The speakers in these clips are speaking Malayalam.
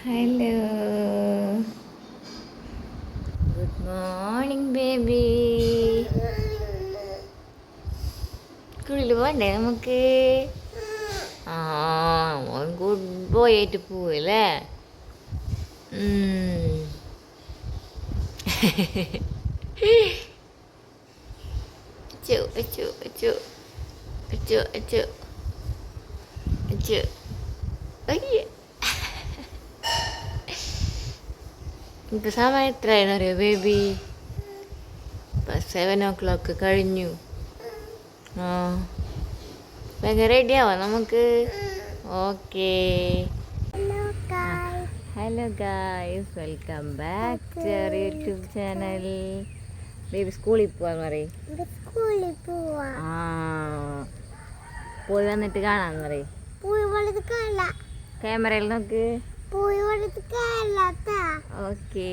Hello, good morning baby. സ്കൂളിൽ പോണ്ടേ നമുക്ക്? ആ, മോൻ ഗുഡ് ബോയ് ആയിട്ട് പോവല്ലേ? അച്ചു അച്ചു അച്ചു അച്ചു അച്ചു അച്ചു അയ്യ. ഇപ്പം സമയം എത്രയാണെന്ന് അറിയോ ബേബി? ഇപ്പം 7 o'clock കഴിഞ്ഞു. ആ, ഭയങ്കര റെഡി ആവാം നമുക്ക്. Okay. Hello guys, welcome back to our YouTube channel. Baby സ്കൂളിൽ പോവാന്ന് പറയും. ആ, പോയി വന്നിട്ട് കാണാന്ന് പറയും. ക്യാമറയിൽ നോക്ക്. ഓക്കേ.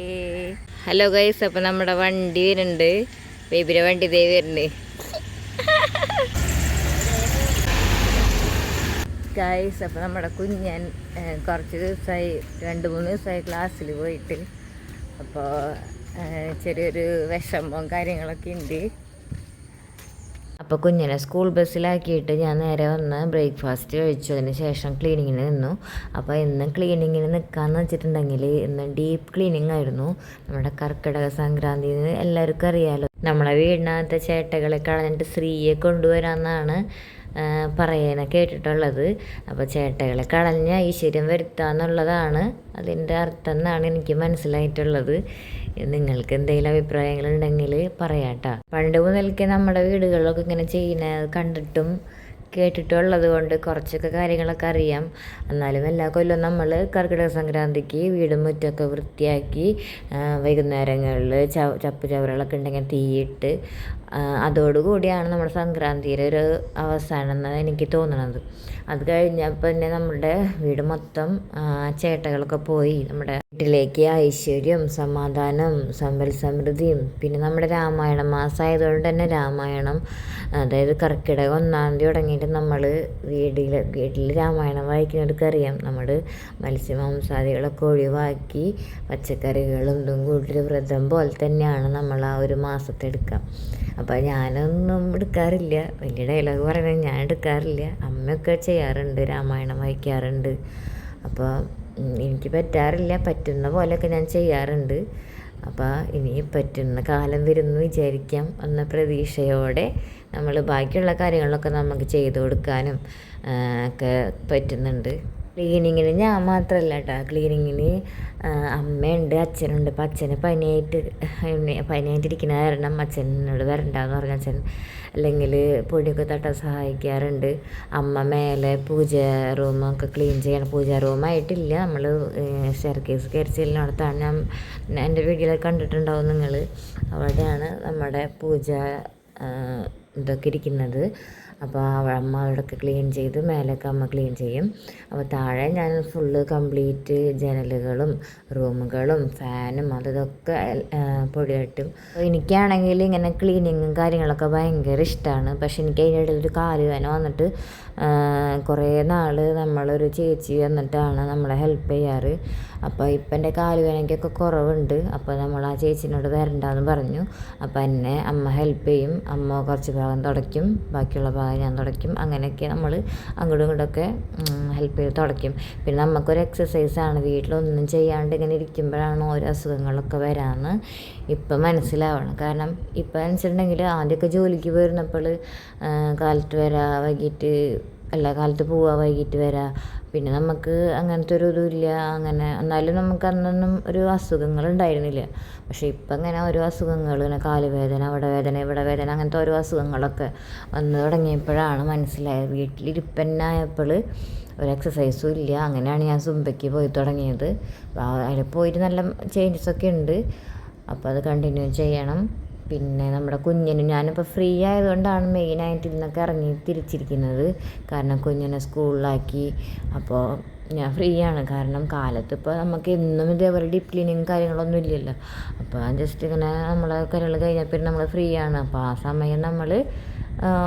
ഹലോ ഗൈസ്, അപ്പം നമ്മുടെ വണ്ടി വരുന്നുണ്ട്. ബേബിയുടെ വണ്ടി ദേ വരുന്നുണ്ട് ഗൈസ്. അപ്പം നമ്മുടെ കുഞ്ഞൻ കുറച്ച് ദിവസമായി, 2-3 ദിവസമായി ക്ലാസ്സിൽ പോയിട്ട്. അപ്പോൾ ചെറിയൊരു വിഷമവും കാര്യങ്ങളൊക്കെ ഉണ്ട്. അപ്പോൾ കുഞ്ഞിനെ സ്കൂൾ ബസ്സിലാക്കിയിട്ട് ഞാൻ നേരെ വന്ന് ബ്രേക്ക്ഫാസ്റ്റ് കഴിച്ചതിന് ശേഷം ക്ലീനിങ്ങിന് നിന്നു. അപ്പോൾ ഇന്ന് ക്ലീനിങ്ങിന് നിൽക്കാമെന്ന് വെച്ചിട്ടുണ്ടെങ്കിൽ ഇന്ന് ഡീപ്പ് ക്ലീനിങ് ആയിരുന്നു. നമ്മുടെ കർക്കിടക സംക്രാന്തി എല്ലാവർക്കും അറിയാമല്ലോ. നമ്മളെ വീടിനകത്തെ ചേട്ടകളെ കളഞ്ഞിട്ട് സ്ത്രീയെ കൊണ്ടുവരാമെന്നാണ് കേട്ടിട്ടുള്ളത്. അപ്പോൾ ചേട്ടകളെ കളഞ്ഞ ഐശ്വര്യം വരുത്താന്നുള്ളതാണ് അതിൻ്റെ അർത്ഥം എന്നാണ് എനിക്ക് മനസ്സിലായിട്ടുള്ളത്. നിങ്ങൾക്ക് എന്തെങ്കിലും അഭിപ്രായങ്ങളുണ്ടെങ്കിൽ പറയാട്ടോ. പണ്ട് മുതൽക്കേ നമ്മുടെ വീടുകളിലൊക്കെ ഇങ്ങനെ ചെയ്യുന്നത് കണ്ടിട്ടും കേട്ടിട്ടുള്ളത് കൊണ്ട് കുറച്ചൊക്കെ കാര്യങ്ങളൊക്കെ അറിയാം. എന്നാലും എല്ലാ കൊല്ലവും നമ്മൾ കർക്കിടക സംക്രാന്തിക്ക് വീടും മുറ്റമൊക്കെ വൃത്തിയാക്കി വൈകുന്നേരങ്ങളിൽ ചപ്പ് ചവറുകളൊക്കെ ഉണ്ടെങ്കിൽ തീയിട്ട് അതോടുകൂടിയാണ് നമ്മുടെ സംക്രാന്തിയുടെ ഒരു അവസാനം എന്നാണ് എനിക്ക് തോന്നുന്നത്. അത് കഴിഞ്ഞപ്പോൾ തന്നെ നമ്മുടെ വീട് മൊത്തം ചേട്ടകളൊക്കെ പോയി. നമ്മുടെ വീട്ടിലേക്ക് ഐശ്വര്യം, സമാധാനം, സമ്പൽ സമൃദ്ധിയും, പിന്നെ നമ്മുടെ രാമായണ മാസമായതുകൊണ്ട് തന്നെ രാമായണം, അതായത് കർക്കിടക 1-ാം തീയതി തുടങ്ങിയിട്ട് നമ്മൾ വീട്ടിൽ രാമായണം വായിക്കുന്നവർക്കറിയാം. നമ്മൾ മത്സ്യമാംസാദികളൊക്കെ ഒഴിവാക്കി പച്ചക്കറികളും ഇതും കൂട്ടി വ്രതം പോലെ തന്നെയാണ് നമ്മൾ ആ ഒരു മാസത്തെ എടുക്കുക. അപ്പോൾ ഞാനൊന്നും എടുക്കാറില്ല, വലിയ ഡയലോഗ് പറയുന്നത് ഞാൻ എടുക്കാറില്ല. അമ്മയൊക്കെ ചെയ്യാറുണ്ട്, രാമായണം വായിക്കാറുണ്ട്. അപ്പോൾ എനിക്ക് പറ്റാറില്ല, പറ്റുന്ന പോലെയൊക്കെ ഞാൻ ചെയ്യാറുണ്ട്. അപ്പോൾ ഇനി പറ്റുന്ന കാലം വരുന്നു വിചാരിക്കാം എന്ന പ്രതീക്ഷയോടെ നമ്മൾ ബാക്കിയുള്ള കാര്യങ്ങളൊക്കെ നമുക്ക് ചെയ്തു കൊടുക്കാനും ഒക്കെ പറ്റുന്നുണ്ട്. ക്ലീനിങ്ങിന് ഞാൻ മാത്രമല്ല കേട്ടോ, ക്ലീനിങ്ങിന് അമ്മയുണ്ട്, അച്ഛനുണ്ട്. അപ്പം അച്ഛന് പനിയായിട്ടിരിക്കുന്ന കാരണം അച്ഛനോട് വരണ്ടെന്ന് പറഞ്ഞ അച്ഛൻ അല്ലെങ്കിൽ പൊടിയൊക്കെ തട്ടാൻ സഹായിക്കാറുണ്ട്. അമ്മ മേലെ പൂജ റൂമൊക്കെ ക്ലീൻ ചെയ്യണം. പൂജ റൂമായിട്ടില്ല, നമ്മൾ സ്റ്റെയർകേസ് കയറി ചെല്ലുന്നിടത്താണ്. ഞാൻ എൻ്റെ വീഡിയോയിൽ കണ്ടിട്ടുണ്ടാവും നിങ്ങൾ. അവിടെയാണ് നമ്മുടെ പൂജ ഇതൊക്കെ ഇരിക്കുന്നത്. അപ്പോൾ അമ്മ അവിടെയൊക്കെ ക്ലീൻ ചെയ്ത് മേലൊക്കെ അമ്മ ക്ലീൻ ചെയ്യും. അപ്പോൾ താഴെ ഞാൻ ഫുള്ള് കംപ്ലീറ്റ് ജനലുകളും റൂമുകളും ഫാനും അതൊക്കെ പൊടി തട്ടും. എനിക്കാണെങ്കിൽ ഇങ്ങനെ ക്ലീനിങ്ങും കാര്യങ്ങളൊക്കെ ഭയങ്കര ഇഷ്ടമാണ്. പക്ഷെ എനിക്ക് അതിൻ്റെ ഇടയിൽ ഒരു കാലുവേദന വന്നിട്ട് കുറേ നാൾ നമ്മളൊരു ചേച്ചി വന്നിട്ടാണ് നമ്മളെ ഹെൽപ്പ് ചെയ്യാറ്. അപ്പോൾ ഇപ്പം എൻ്റെ കാലുവേദനയ്ക്കൊക്കെ കുറവുണ്ട്. അപ്പോൾ നമ്മൾ ആ ചേച്ചിനോട് വരണ്ടെന്ന് പറഞ്ഞു. അപ്പോൾ എന്നെ അമ്മ ഹെൽപ്പ് ചെയ്യും. അമ്മ കുറച്ച് ഭാഗം തുടയ്ക്കും, ബാക്കിയുള്ള ഭാഗം ഞാൻ തുടയ്ക്കും. അങ്ങനെയൊക്കെ നമ്മൾ അങ്ങോട്ടും ഇങ്ങോട്ടൊക്കെ ഹെൽപ്പ് ചെയ്ത് തുടയ്ക്കും. പിന്നെ നമുക്കൊരു എക്സസൈസാണ്. വീട്ടിലൊന്നും ചെയ്യാണ്ട് ഇങ്ങനെ ഇരിക്കുമ്പോഴാണ് ഓരോ അസുഖങ്ങളൊക്കെ വരാമെന്ന് ഇപ്പം മനസ്സിലാവണം. കാരണം ഇപ്പം വെച്ചിട്ടുണ്ടെങ്കിൽ ആദ്യമൊക്കെ ജോലിക്ക് പോയിരുന്നപ്പോൾ കാലത്ത് വരാം, കാലത്ത് പോവുക, വൈകിട്ട് വരാം. പിന്നെ നമുക്ക് അങ്ങനത്തെ ഒരു ഇതുമില്ല. അങ്ങനെ എന്നാലും നമുക്ക് അന്നൊന്നും ഒരു അസുഖങ്ങളുണ്ടായിരുന്നില്ല. പക്ഷേ ഇപ്പം അങ്ങനെ ഓരോ അസുഖങ്ങൾ, ഇങ്ങനെ കാലുവേദന, അവിടെ വേദന, ഇവിടെ വേദന, അങ്ങനത്തെ ഓരോ അസുഖങ്ങളൊക്കെ വന്നു തുടങ്ങിയപ്പോഴാണ് മനസ്സിലായത്. വീട്ടിലിരിപ്പന്നായപ്പോൾ ഒരു എക്സസൈസും ഇല്ല. അങ്ങനെയാണ് ഞാൻ സുംബയ്ക്ക് പോയി തുടങ്ങിയത്. അതിൽ പോയിട്ട് നല്ല ചേഞ്ചസൊക്കെ ഉണ്ട്. അപ്പോൾ അത് കണ്ടിന്യൂ ചെയ്യണം. പിന്നെ നമ്മുടെ കുഞ്ഞിന് ഞാനിപ്പോൾ ഫ്രീ ആയതുകൊണ്ടാണ് മെയിനായിട്ട് ഇന്നൊക്കെ ഇറങ്ങി തിരിച്ചിരിക്കുന്നത്. കാരണം കുഞ്ഞിനെ സ്കൂളിലാക്കി. അപ്പോൾ ഞാൻ ഫ്രീ ആണ്. കാരണം കാലത്ത് ഇപ്പോൾ നമുക്ക് എന്നും ഇതേപോലെ ഡീപ്പ് ക്ലീനിങ് കാര്യങ്ങളൊന്നും ഇല്ലല്ലോ. അപ്പോൾ ജസ്റ്റ് ഇങ്ങനെ നമ്മളെ കാര്യങ്ങൾ കഴിഞ്ഞാൽ പിന്നെ നമ്മൾ ഫ്രീ ആണ്. അപ്പോൾ ആ സമയം നമ്മൾ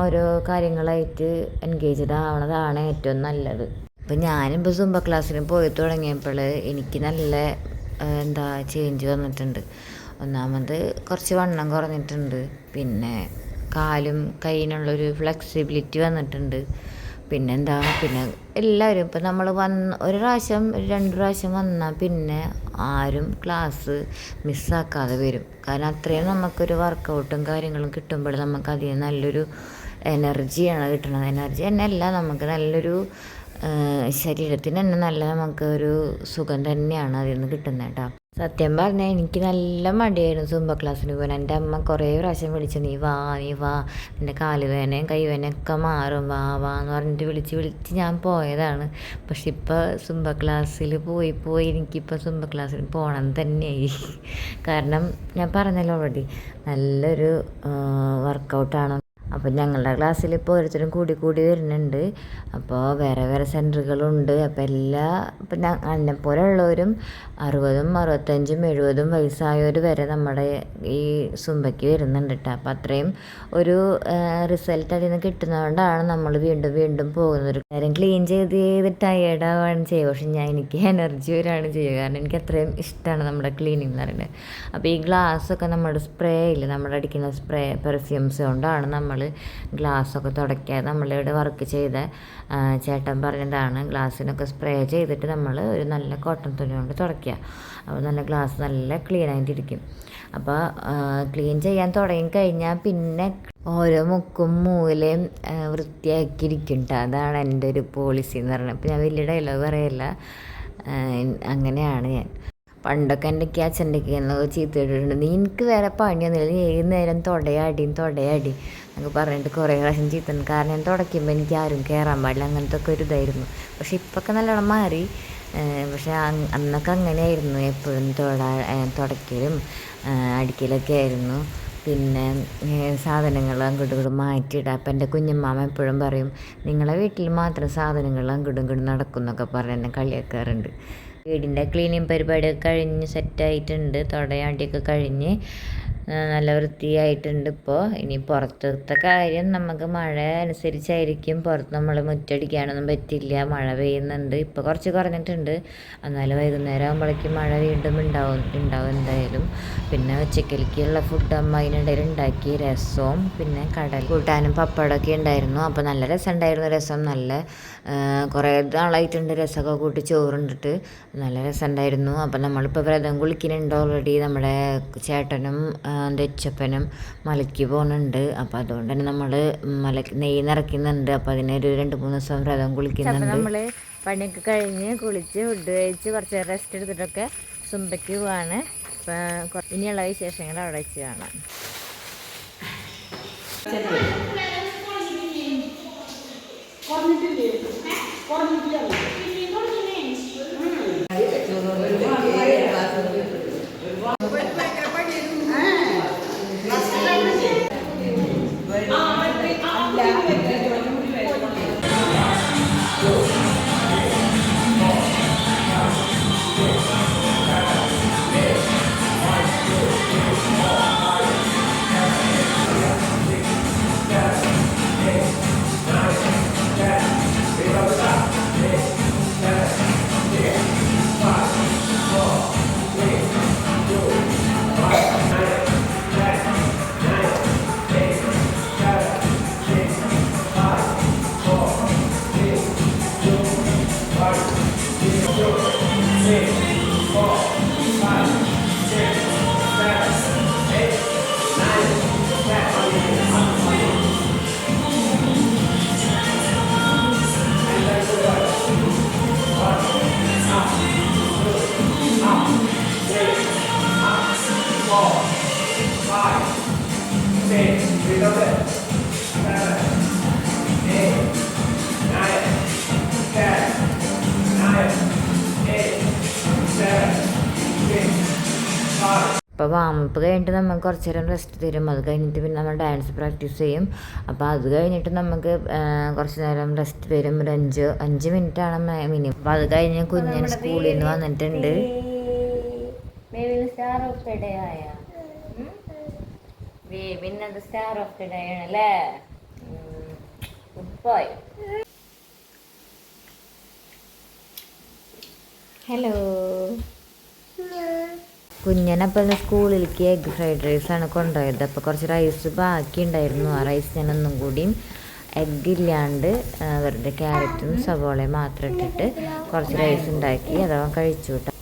ഓരോ കാര്യങ്ങളായിട്ട് എൻഗേജ്ഡ് ആവണതാണ് ഏറ്റവും നല്ലത്. ഇപ്പം ഞാനിപ്പോൾ സുംബ ക്ലാസ്സിന് പോയി തുടങ്ങിയപ്പോൾ എനിക്ക് നല്ല എന്താ ചേഞ്ച് വന്നിട്ടുണ്ട്. ഒന്നാമത് കുറച്ച് വണ്ണം കുറഞ്ഞിട്ടുണ്ട്, പിന്നെ കാലും കയ്യിനുള്ളൊരു ഫ്ലെക്സിബിലിറ്റി വന്നിട്ടുണ്ട്. പിന്നെന്താ, പിന്നെ എല്ലാവരും ഇപ്പം നമ്മൾ ഒരു പ്രാവശ്യം 2 പ്രാവശ്യം വന്നാൽ പിന്നെ ആരും ക്ലാസ് മിസ്സാക്കാതെ വരും. കാരണം അത്രയും നമുക്കൊരു വർക്കൗട്ടും കാര്യങ്ങളും കിട്ടുമ്പോൾ നമുക്കതിൽ നല്ലൊരു എനർജിയാണ് കിട്ടുന്നത്. എനർജി തന്നെ അല്ല, നമുക്ക് നല്ലൊരു ശരീരത്തിന് തന്നെ നല്ല നമുക്കൊരു സുഖം തന്നെയാണ് അതിൽ നിന്ന് കിട്ടുന്നത് കേട്ടോ. സത്യം പറഞ്ഞാൽ എനിക്ക് നല്ല മടിയായിരുന്നു സുംബ ക്ലാസ്സിന് പോകാൻ. എൻ്റെ അമ്മ കുറേ പ്രാവശ്യം വിളിച്ചു, നീ വാ എൻ്റെ കാലുവേനയും കൈവേനയും ഒക്കെ മാറും, വാ എന്ന് പറഞ്ഞിട്ട് വിളിച്ച് ഞാൻ പോയതാണ്. പക്ഷെ ഇപ്പോൾ സുംബ ക്ലാസ്സിൽ പോയി എനിക്കിപ്പോൾ സുംബ ക്ലാസ്സിൽ പോകണം തന്നെയായി. കാരണം ഞാൻ പറഞ്ഞല്ലോ ഓൾറെഡി, നല്ലൊരു വർക്കൗട്ടാണ്. അപ്പോൾ ഞങ്ങളുടെ ക്ലാസ്സിൽ ഇപ്പോൾ ഓരോരുത്തരും കൂടി വരുന്നുണ്ട്. അപ്പോൾ വേറെ സെൻറ്ററുകളുണ്ട്. അപ്പോൾ ഇപ്പം എന്നെപ്പോലെ ഉള്ളവരും 60, 65, 70 വയസ്സായവർ വരെ നമ്മുടെ ഈ സുംബയ്ക്ക് വരുന്നുണ്ട് കേട്ടോ. അപ്പോൾ അത്രയും ഒരു റിസൾട്ട് അതിൽ നിന്ന് കിട്ടുന്നതുകൊണ്ടാണ് നമ്മൾ വീണ്ടും പോകുന്നത്. ഒരു കാര്യം ക്ലീൻ ചെയ്ത് ടയേർഡാവാണ് ചെയ്യുക. പക്ഷെ എനിക്ക് എനർജി വരാണ് ചെയ്യുക. കാരണം എനിക്ക് അത്രയും ഇഷ്ടമാണ് നമ്മുടെ ക്ലീനിങ് എന്ന് പറയുന്നത്. അപ്പോൾ ഈ ഗ്ലാസ്സൊക്കെ നമ്മുടെ സ്പ്രേ ഇല്ല, നമ്മൾ അടിക്കുന്ന സ്പ്രേ പെർഫ്യൂംസ് കൊണ്ടാണ് നമ്മൾ ഗ്ലാസ്സൊക്കെ തുടയ്ക്കുക. നമ്മളിവിടെ വർക്ക് ചെയ്ത ചേട്ടൻ പറഞ്ഞതാണ്, ഗ്ലാസ്സിനൊക്കെ സ്പ്രേ ചെയ്തിട്ട് നമ്മൾ ഒരു നല്ല കോട്ടൺ തുണി കൊണ്ട് തുടയ്ക്കുക. അപ്പോൾ നല്ല ഗ്ലാസ് നല്ല ക്ലീൻ ആയിട്ടിരിക്കും. അപ്പോൾ ക്ലീൻ ചെയ്യാൻ തുടങ്ങിക്കഴിഞ്ഞാൽ പിന്നെ ഓരോ മുക്കും മൂലയും വൃത്തിയാക്കിയിരിക്കും കേട്ടോ. അതാണ് എൻ്റെ ഒരു പോളിസി എന്ന് പറയുന്നത്. അപ്പോൾ ഞാൻ വലിയ ഡയലോഗ് പറയല്ല, അങ്ങനെയാണ് ഞാൻ. പണ്ടൊക്കെ എൻ്റെ അച്ഛൻ്റെക്ക് എന്നൊക്കെ ചീത്തയിട്ടിട്ടുണ്ട്, നീ എനിക്ക് വേറെ പണിയൊന്നുമില്ല, നീ ഏത് നേരം തുടയാടി എന്നൊക്കെ പറഞ്ഞിട്ട് കുറേ പ്രാവശ്യം ചീത്തണ്ട്. കാരണം ഞാൻ തുടയ്ക്കുമ്പോൾ എനിക്ക് ആരും കയറാൻ പാടില്ല, അങ്ങനത്തെ ഒക്കെ ഒരു ഇതായിരുന്നു. പക്ഷെ ഇപ്പൊക്കെ നല്ലോണം മാറി. പക്ഷെ അന്നൊക്കെ അങ്ങനെയായിരുന്നു, എപ്പോഴും തുടയ്ക്കലും അടിക്കലൊക്കെ ആയിരുന്നു. പിന്നെ സാധനങ്ങൾ അങ്ങോട്ടും മാറ്റിയിടുക. അപ്പം എൻ്റെ കുഞ്ഞമ്മാമ എപ്പോഴും പറയും, നിങ്ങളെ വീട്ടിൽ മാത്രം സാധനങ്ങൾ അങ്ങോട്ടും നടക്കും എന്നൊക്കെ പറഞ്ഞ് എന്നെ കളിയാക്കാറുണ്ട്. വീടിൻ്റെ ക്ലീനിങ് പരിപാടിയൊക്കെ കഴിഞ്ഞ് സെറ്റായിട്ടുണ്ട്. തുടയാണ്ടിയൊക്കെ കഴിഞ്ഞ് നല്ല വൃത്തിയായിട്ടുണ്ട്. ഇപ്പോൾ ഇനി പുറത്തത്തെ കാര്യം നമുക്ക് മഴ അനുസരിച്ചായിരിക്കും. പുറത്ത് നമ്മൾ മുറ്റടിക്കാനൊന്നും പറ്റില്ല, മഴ പെയ്യുന്നുണ്ട്. ഇപ്പോൾ കുറച്ച് കുറഞ്ഞിട്ടുണ്ട്, എന്നാലും വൈകുന്നേരം ആകുമ്പോഴേക്കും മഴ വീണ്ടും ഉണ്ടാവും എന്തായാലും. പിന്നെ ഉച്ചക്കലേക്കുള്ള ഫുഡ് അമ്മ അതിനിടയിൽ ഉണ്ടാക്കി, രസവും പിന്നെ കടൽ കൂട്ടാനും പപ്പടമൊക്കെ ഉണ്ടായിരുന്നു. അപ്പോൾ നല്ല രസമുണ്ടായിരുന്നു. രസം നല്ല കുറേ നാളായിട്ടുണ്ട് രസമൊക്കെ കൂട്ടി ചോറുണ്ടിട്ട്, നല്ല രസമുണ്ടായിരുന്നു. അപ്പം നമ്മളിപ്പോൾ വ്രതം കുളിക്കുന്നുണ്ട് ഓൾറെഡി. നമ്മുടെ ചേട്ടനും തെച്ചപ്പനും മലയ്ക്ക് പോകുന്നുണ്ട്. അപ്പോൾ അതുകൊണ്ട് തന്നെ നമ്മൾ നെയ്യ് നിറയ്ക്കുന്നുണ്ട്. അപ്പോൾ അതിനൊരു 2-3 ദിവസം വ്രതം കുളിക്കുന്നുണ്ട്. നമ്മൾ പണിയൊക്കെ കഴിഞ്ഞ് കുളിച്ച് ഫുഡ് കഴിച്ച് കുറച്ച് റെസ്റ്റ് എടുത്തിട്ടൊക്കെ സുംബയ്ക്ക് പോവാണ്. ഇനിയുള്ള വിശേഷങ്ങൾ അവിടെ വെച്ച് കാണാം. അപ്പോൾ വാമപ്പ് കഴിഞ്ഞിട്ട് നമുക്ക് കുറച്ച് നേരം റെസ്റ്റ് തരും. അത് കഴിഞ്ഞിട്ട് പിന്നെ നമ്മൾ ഡാൻസ് പ്രാക്ടീസ് ചെയ്യും. അപ്പോൾ അത് കഴിഞ്ഞിട്ട് നമുക്ക് കുറച്ച് നേരം റെസ്റ്റ് തരും. ഒരു 5 മിനിറ്റാണ് മിനിമം. അപ്പോൾ അത് കഴിഞ്ഞ് കുഞ്ഞൻ സ്കൂളിൽ നിന്ന് വന്നിട്ടുണ്ട്. സ്റ്റാർ ഓഫ് ദ ഡേ ആയ ബേബിന്നത് സ്റ്റാർ ഓഫ് ദ ഡേ ആണല്ലേ. Good boy. ഹലോ. കുഞ്ഞനപ്പം ഇന്ന് സ്കൂളിലേക്ക് എഗ് ഫ്രൈഡ് റൈസാണ് കൊണ്ടുപോയത്. അപ്പോൾ കുറച്ച് റൈസ് ബാക്കി ഉണ്ടായിരുന്നു. ആ റൈസ് ഞാൻ ഒന്നും കൂടിയും എഗ് ഇല്ലാണ്ട് വെറുതെ ക്യാരറ്റും സവോളയും മാത്രം ഇട്ടിട്ട് കുറച്ച് റൈസ് ഉണ്ടാക്കി അതവൻ കഴിച്ചു കേട്ടോ.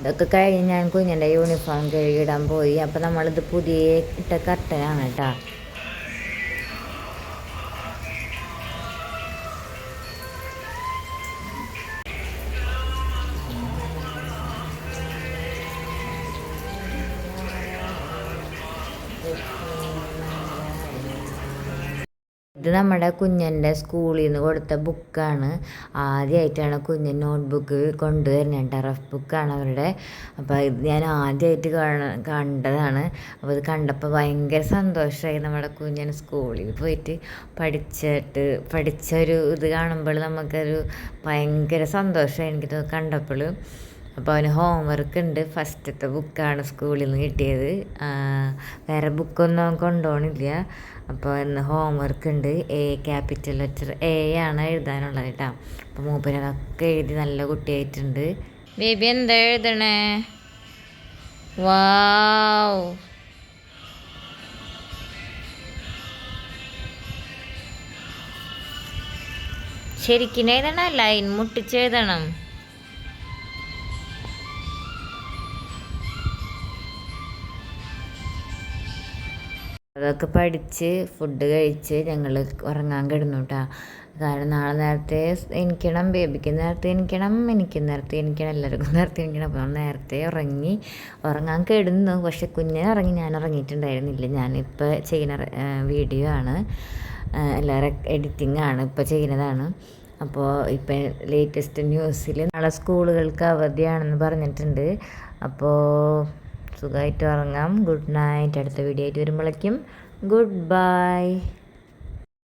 ഇതൊക്കെ കഴിഞ്ഞ് ഞാൻ കുഞ്ഞിൻ്റെ യൂണിഫോം കഴുകിയിടാൻ പോയി. അപ്പോൾ നമ്മളിത് പുതിയ ഇട്ട കർട്ടനാണ് കേട്ടോ. ഇത് നമ്മുടെ കുഞ്ഞൻ്റെ സ്കൂളിൽ നിന്ന് കൊടുത്ത ബുക്കാണ്. ആദ്യമായിട്ടാണ് കുഞ്ഞൻ നോട്ട്ബുക്ക് കൊണ്ടുവരുന്നത്. റഫ് ബുക്കാണ് അവരുടെ. അപ്പോൾ ഇത് ഞാൻ ആദ്യമായിട്ട് കണ്ടതാണ്. അപ്പോൾ ഇത് കണ്ടപ്പോൾ ഭയങ്കര സന്തോഷമായി. നമ്മുടെ കുഞ്ഞൻ സ്കൂളിൽ പോയിട്ട് പഠിച്ചൊരു ഇത് കാണുമ്പോൾ നമുക്കൊരു ഭയങ്കര സന്തോഷമായി എനിക്കിത് കണ്ടപ്പോൾ. അപ്പോൾ അവന് ഹോം വർക്ക് ഉണ്ട്. ഫസ്റ്റത്തെ ബുക്കാണ് സ്കൂളിൽ നിന്ന് കിട്ടിയത്. വേറെ ബുക്കൊന്നും അവൻ കൊണ്ടുപോകണില്ല. അപ്പോൾ ഇന്ന് ഹോം വർക്ക് ഉണ്ട്. ക്യാപിറ്റൽ ലെറ്റർ ആണ് എഴുതാനുള്ളത് കേട്ടോ. അപ്പോൾ മൂപ്പരതൊക്കെ എഴുതി നല്ല കുട്ടിയായിട്ടുണ്ട്. ബേബി എന്താ എഴുതണേ? വാവ്, ശരിക്കും എഴുതണം, ലൈൻ മുട്ടിച്ചെഴുതണം. അതൊക്കെ പഠിച്ച് ഫുഡ് കഴിച്ച് ഞങ്ങൾ ഉറങ്ങാൻ കിടന്നു കേട്ടോ. കാരണം നാളെ നേരത്തെ എണീക്കണം, ബേബിക്ക് നേരത്തെ എണീക്കണം, എനിക്ക് നേരത്തെ എണീക്കണം, എല്ലാവർക്കും നേരത്തെ എണീക്കണം. അപ്പോൾ നേരത്തെ ഉറങ്ങാൻ കിടന്നു. പക്ഷെ കുഞ്ഞിനെ ഉറങ്ങി, ഞാൻ ഉറങ്ങിയിട്ടുണ്ടായിരുന്നില്ല. ഞാനിപ്പോൾ ചെയ്യുന്ന വീഡിയോ ആണ്, എല്ലാവരും എഡിറ്റിംഗ് ആണ് ഇപ്പോൾ ചെയ്യുന്നതാണ്. അപ്പോൾ ഇപ്പം ലേറ്റസ്റ്റ് ന്യൂസിൽ നാളെ സ്കൂളുകൾക്ക് അവധിയാണെന്ന് പറഞ്ഞിട്ടുണ്ട്. അപ്പോൾ സുഖമായിട്ട് ഉറങ്ങാം. Good night. അടുത്ത വീഡിയോ ആയിട്ട് വരുമ്പോഴേക്കും ഗുഡ് ബൈ.